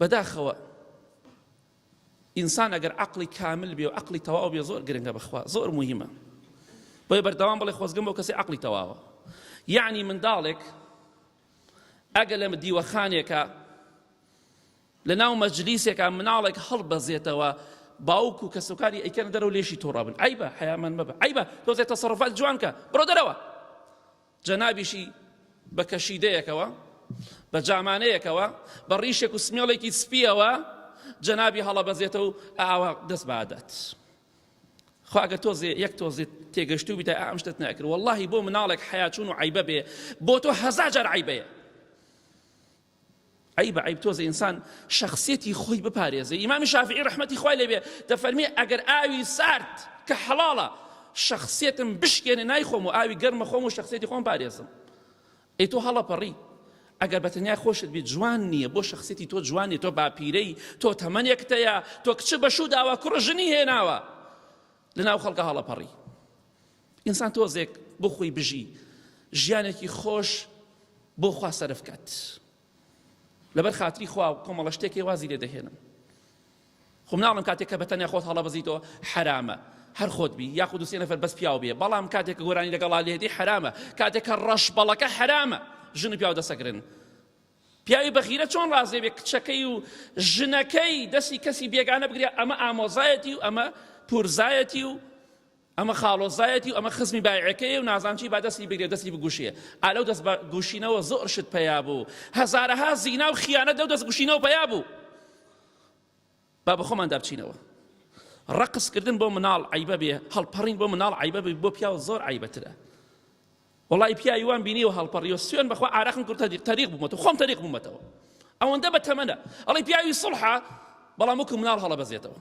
بەداخەوە ئینسان ئەگەر عەقڵی کامل بێ و عەقڵی تەواو بێ زۆر گرنگە بەخوا، زۆر موهیمە. بۆیە بەردەوام بڵێ خۆزگەم بۆ کەسێک عەقڵی تەواوە. یعنی منداڵێک ئەگەر لە دیوەخانێکە لە ناو مەجلیسێکە مناڵێک هەڵبەزێتەوە باوک و کەسوکاری ئەیکەنە دەرەوە لێشی تۆڕابن، عیبە حەیامان مەبە، عیبە تۆزێ تەسەڕوفات جوان کە بڕۆ دەرەوە. جەنابیشی بە کەشیدەیەکەوە بە جامانەیەکەوە بە ڕیشێک و سمێڵێکی سپیەوە جەنابی هەڵەبەزێتەوە و ئاوا دەست بە عادەت. خوا ئەگەر تۆزێ یەک تۆزێ تێگەشتوو بیتە ئەم شتت ناکرد، وەڵڵاهی بۆ مناڵێک حەیاچوون و عیبە بێ بۆ تۆ هەزار جار عیبەیە. عیبە عیب تۆزێ ئینسان شەخسیەتی خۆی بپارێزێ. ئیمامی شافعی ڕەحمەتی خوای لێبێ دەفەرمێ ئەگەر ئاوی سارد کە حەڵاڵە شەخسیەتم بشکێنێ نایخۆم و ئاوی گەرمە خۆم و شەخسیەتی خۆم پارێزم. ئەی تۆ هەڵەپەڕی ئەگەر بەتەنیا خۆشت بیت جوان نییە، بۆ شەخسیەتی تۆ جوان نیە، تۆ باپیرەی، تۆ تەمەنێکتەیە، تۆ کچ بەشوو داوە کوڕ ژنی هێناوە لەناو خەڵکە هەڵەپەڕی. ئینسان تۆزێک بۆ خۆی بژی ژیانێکی خۆش بۆ خوا سەرف کات. لەبەر خاتری خوا و کۆمەڵە شتێکی وازی لێ دەهێنم. خۆ مناڵم کاتێک کە بەتەنیا خۆت هەڵەبەزیتەوە حرامە، هەر خۆت بی یاخود دوسێ نەفەر بەس پیاو بێ، بەڵام کاتێک کە گۆرانی لەگەڵا لێدی حرامە، کاتێک کە ڕەش بەڵەکە حرامە ژن و پیاو دەسەگرن. پیاوی بەخیرە چۆن ڕازێ بێ کچەکەی و ژنەکەی دەستی کەسی بێگانە بگرێ، ئەمە ئامۆزایەتی و ئەمە پورزایەتی و ئەمە خاڵۆزایەتی و ئەمە خزمی بایعەکەیە و نازانچی با دەستی بگرێ دەستی بگوشیە. ئالەو دەست بە گوشینەوە زۆر شت پەیا بوو، هەزارەها زینا و خیانەت دەو دەست گوشینەوە پەیا بوو. با بە خۆماندا بچینەوە. ڕەقسکردن بۆ مناڵ عیبە بێ، هەڵپەڕین بۆ مناڵ عیبە بێ، بۆ پیاوە زۆر عیبەترە. وەڵی پیاوی وان بینیوە هەڵپەڕیوە سوێن بەخوا ئارەخم کرد تەریق بوومەتەوە، خۆم تەریق بوومەتەوە. ئەوەندە بەتەمەنە ئەڵی پیاوی سڵحە بەڵام وەکو مناڵ هەڵەبەزێتەوە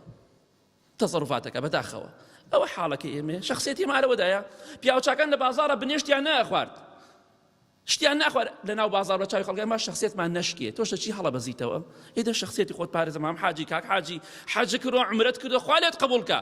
تەسەڕوفاتەکە. بەداخەوە ئەوە حاڵەکە ئێمە شەخسیەتی مارەوەدایە. پیاوچاکان لە بازارە بنێشتیان ناخوارد، شتیان ناخوارد لەناو بازار بە چاوی خەڵکە ما شەخسیەتمان نەشکێ، تۆ شتە چی هەڵەبەزیتەوە؟ ئێدە شەخسیەتی خۆت پارێزە. مام حاجی کاک حاجی حەج کردو عومرەت کردو خوا لێت قبوڵ کە